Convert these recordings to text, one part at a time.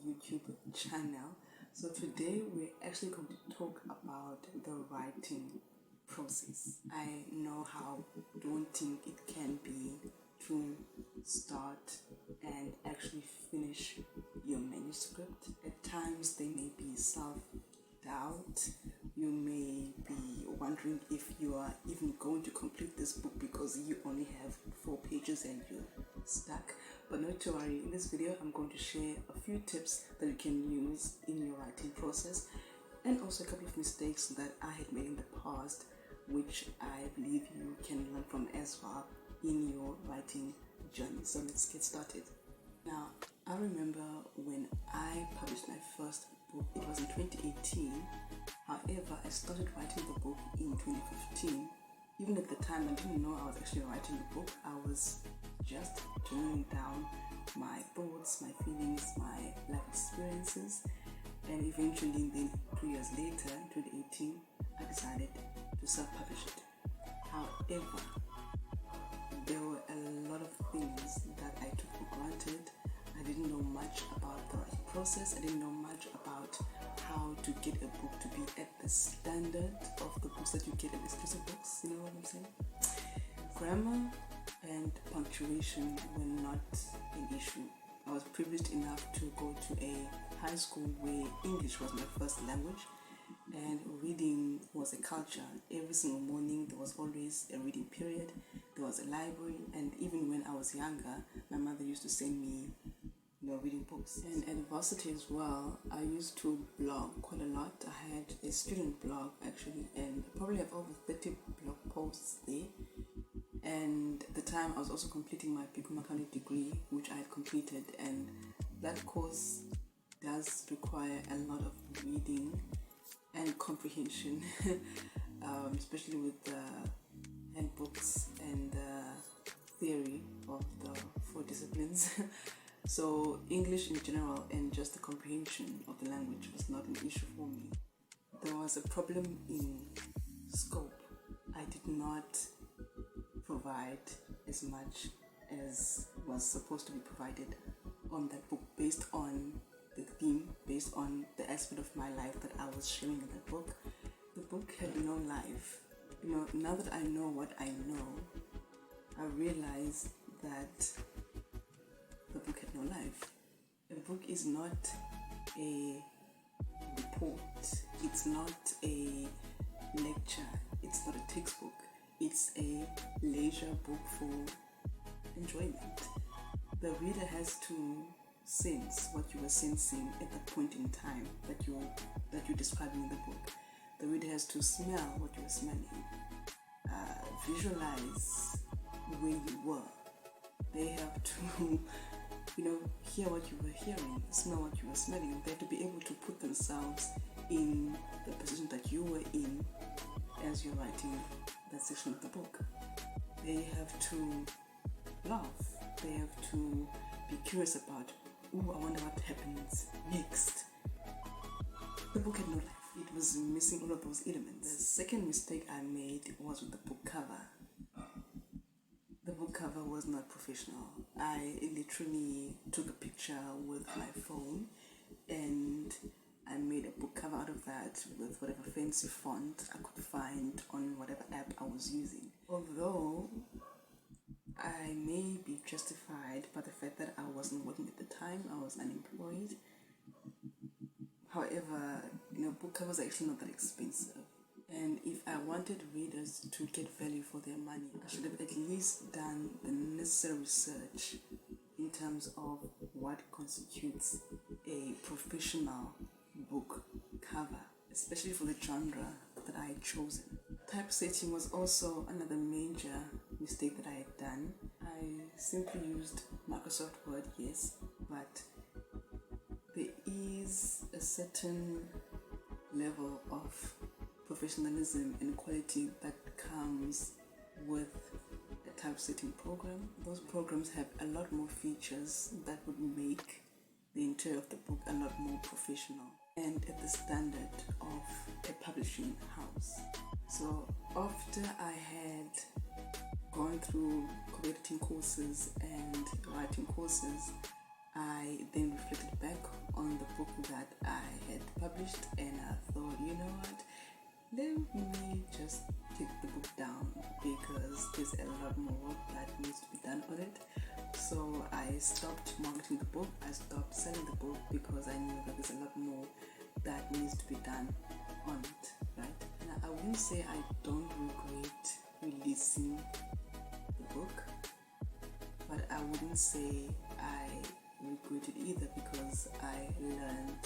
YouTube channel. So today we're actually going to talk about the writing process. I know how daunting it can be to start and actually finish your manuscript. At times there may be self-doubt. You may be wondering if you are even going to complete this book because you only have 4 pages and you're stuck. But not to worry, in this video I'm going to share a few tips that you can use in your writing process, and also a couple of mistakes that I had made in the past, which I believe you can learn from as well in your writing journey. So let's get started. Now, I remember when I published my first book, it was in 2018. However, I started writing the book in 2015. Even at the time, I didn't know I was actually writing the book. I was just journaling down my thoughts, my feelings, my life experiences, and eventually then 2 years later, in 2018, I decided to self-publish it. However, there were a lot of things that I took for granted. I didn't know much about the writing process. I didn't know much about how to get a book to be at the standard of the books that you get in exclusive books. You know what I'm saying? Grammar and punctuation were not an issue. I was privileged enough to go to a high school where English was my first language, and reading was a culture. Every single morning there was always a reading period. There was a library, and even when I was younger, my mother used to send me reading books. And at varsity as well, I used to blog quite a lot. I had a student blog actually, and probably have over 30 blog posts there. And at the time I was also completing my People Mechanic degree, which I had completed, and that course does require a lot of reading and comprehension, especially with the handbooks and the theory of the 4 disciplines. So English in general and just the comprehension of the language was not an issue for me. There was a problem in scope. I did not provide as much as was supposed to be provided on that book, based on the theme, based on the aspect of my life that I was sharing in that book. The book had no life. Now that I know what I know, I realize that the book had no life. A book is not a report. It's not a lecture. It's not a textbook. It's a leisure book for enjoyment. The reader has to sense what you were sensing at the point in time that you're describing in the book. The reader has to smell what you were smelling, visualize where you were. They have to hear what you were hearing, smell what you were smelling. They have to be able to put themselves in the position that you were in as you're writing that section of the book. They have to laugh. They have to be curious about, I wonder what happens next. The book had no life. It was missing all of those elements. The second mistake I made was with the book cover. The book cover was not professional. I literally took a picture with my phone and I made a book cover out of that with whatever fancy font I could find on whatever app I was using. Although I may be justified by the fact that I wasn't working at the time, I was unemployed. However, book covers are actually not that expensive. And if I wanted readers to get value for their money, I should have at least done the necessary research in terms of what constitutes a professional book cover, especially for the genre that I had chosen. Typesetting was also another major mistake that I had done. I simply used Microsoft Word, yes, but there is a certain level of professionalism and quality that comes with a typesetting program. Those programs have a lot more features that would make the interior of the book a lot more professional and at the standard of a publishing house. So after I had gone through editing courses and writing courses, I I then reflected back on the book that I had published, and I thought, you know what, let me just take the book down because there's a lot more work that needs to be done on it. So I stopped marketing the book, I stopped selling the book because I knew that there's a lot more that needs to be done on it, right? Now, I wouldn't say I don't regret releasing the book, but I wouldn't say I regret it either because I learned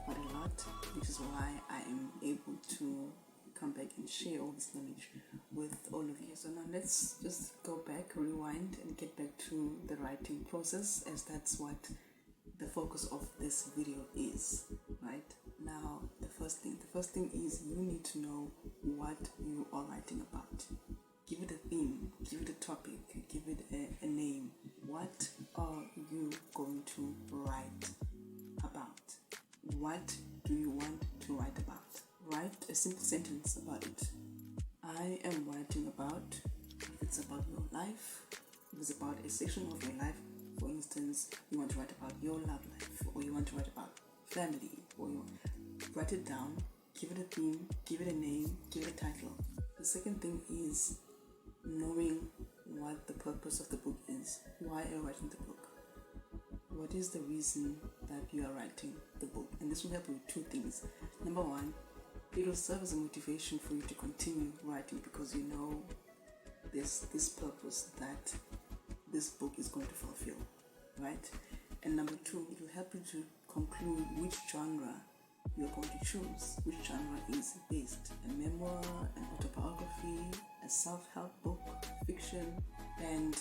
quite a lot, which is why I am able to come back and share all this knowledge with all of you. So now let's just go back, rewind, and get back to the writing process, as that's what the focus of this video is, right? Now, the first thing is you need to know what you are writing about. Give it a theme, give it a topic, give it a name. What are you going to write about? What do you want to write about? Write a simple sentence about it. I am writing about, if it's about your life, if it's about a section of your life, for instance, you want to write about your love life, or you want to write about family, or you write it down, give it a theme, give it a name, give it a title. The second thing is knowing what the purpose of the book is. Why are you writing the book? What is the reason that you are writing the book? And this will help you with two things. Number one, it will serve as a motivation for you to continue writing because you know there's this purpose that this book is going to fulfill, right? And number two, it will help you to conclude which genre you're going to choose. Which genre is based? A memoir, an autobiography, a self-help book, fiction, and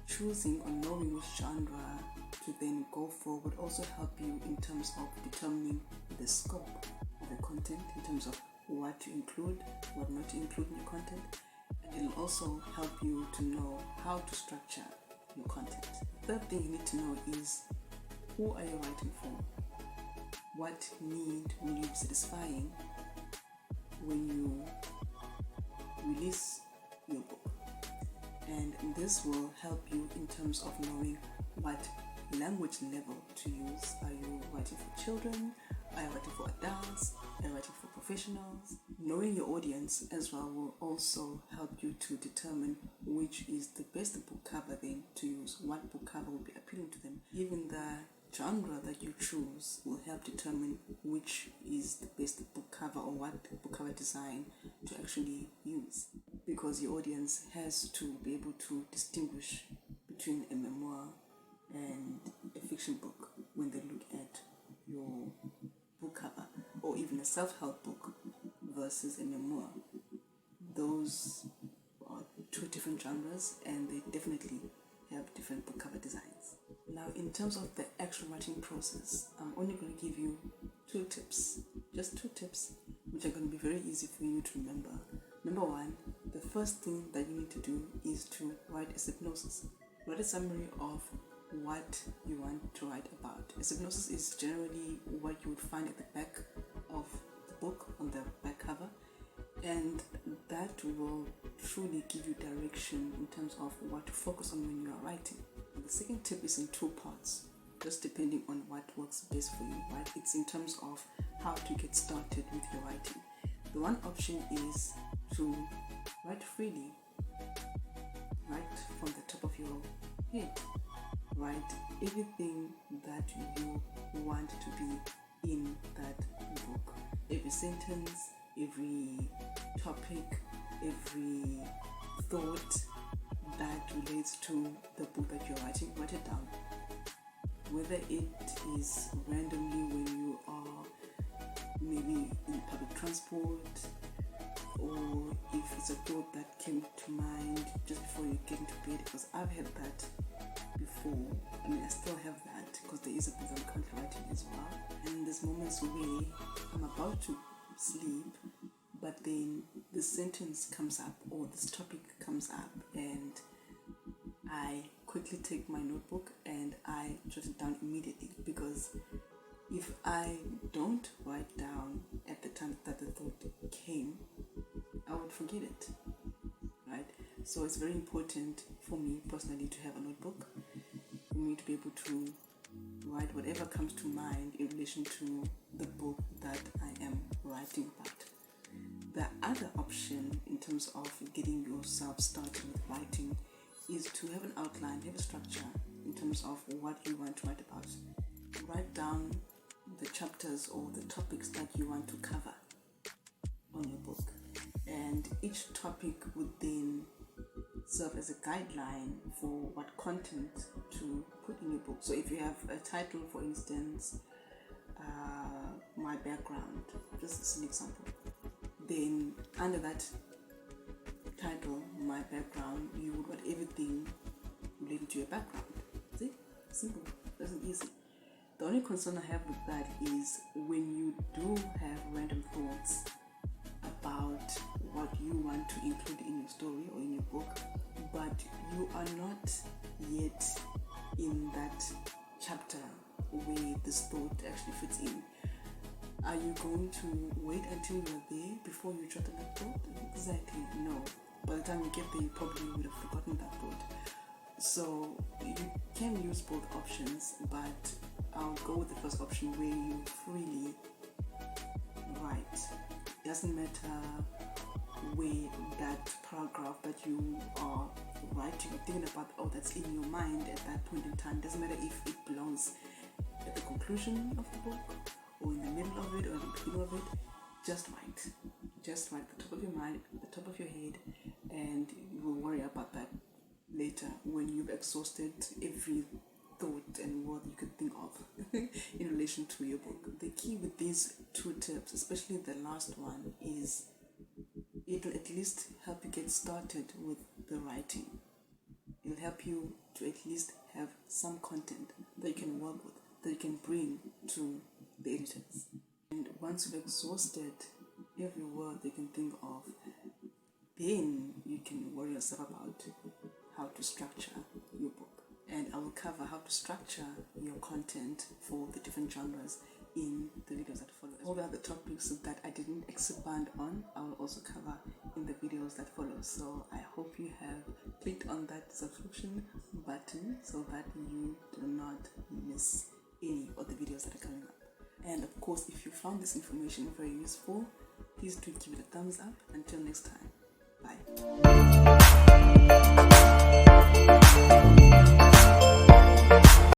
choosing or knowing which genre to then go for would also help you in terms of determining the scope of the content, in terms of what to include, what not to include in your content. And it'll also help you to know how to structure your content. The third thing you need to know is, who are you writing for? What need will you be satisfying when you release your book? And this will help you in terms of knowing what language level to use. Are you writing for children? Are you writing for adults? Are you writing for professionals? Knowing your audience as well will also help you to determine which is the best book cover then to use. What book cover will be appealing to them. Even the genre that you choose will help determine which is the best book cover or what book cover design to actually use, because your audience has to be able to distinguish between a memoir and a fiction book when they look at your book cover, or even a self-help book versus a memoir. Those are two different genres and they definitely have different book cover designs. Now, in terms of the actual writing process, I'm only going to give you two tips, just two tips, which are going to be very easy for you to remember. Number one, the first thing that you need to do is to write a synopsis. Write a summary of what you want to write about. A synopsis is generally what you would find at the back of the book, on the back cover, and that will truly give you direction in terms of what to focus on when you are writing. The second tip is in two parts, just depending on what works best for you, right? It's in terms of how to get started with your writing. The one option is to write freely, right from the top of your head. Write everything that you want to be in that book. Every sentence, every topic, every thought that relates to the book that you're writing, write it down. Whether it is randomly when you are maybe in public transport, or if it's a thought that came to mind just before you get into bed, because I've had that before. I mean, I still have that because there is a book I'm currently writing as well. And there's moments where I'm about to sleep, but then the sentence comes up or this topic comes up, and I quickly take my notebook and I jot it down immediately, because if I don't write down at the time that the thought came, I would forget it, right? So it's very important for me personally to have a notebook, for me to be able to write whatever comes to mind in relation to the book that I am writing about. The other option in terms of getting yourself started with writing is to have an outline, have a structure in terms of what you want to write about. Write down the chapters or the topics that you want to cover on your book, and each topic would then serve as a guideline for what content to put in your book. So if you have a title, for instance, my background, this is an example, then under that title, my background, you would write everything related to your background. See? Simple. That's easy. The only concern I have with that is when you do have random thoughts about what you want to include in your story or in your book, but you are not yet in that chapter where this thought actually fits in. Are you going to wait until you're there before you jot that thought? Exactly, no. By the time you get there, you probably would have forgotten that thought. So you can use both options, but I'll go with the first option where you freely write. Doesn't matter where that paragraph that you are writing or thinking about, that's in your mind at that point in time. Doesn't matter if it belongs at the conclusion of the book or in the middle of it or in the beginning of it. Just write. Just write at the top of your mind, at the top of your head, and you will worry about that later when you've exhausted every thought and word you could think of in relation to your book. The key with these two tips, especially the last one, is it'll at least help you get started with the writing. It'll help you to at least have some content that you can work with, that you can bring to the editors. And once you've exhausted every word you can think of, then you can worry yourself about how to structure your book. And I will cover how to structure your content for the different genres in the videos that follow. All the other topics that I didn't expand on, I will also cover in the videos that follow. So I hope you have clicked on that subscription button so that you do not miss any of the videos that are coming up. And of course, if you found this information very useful, please do give it a thumbs up. Until next time, bye.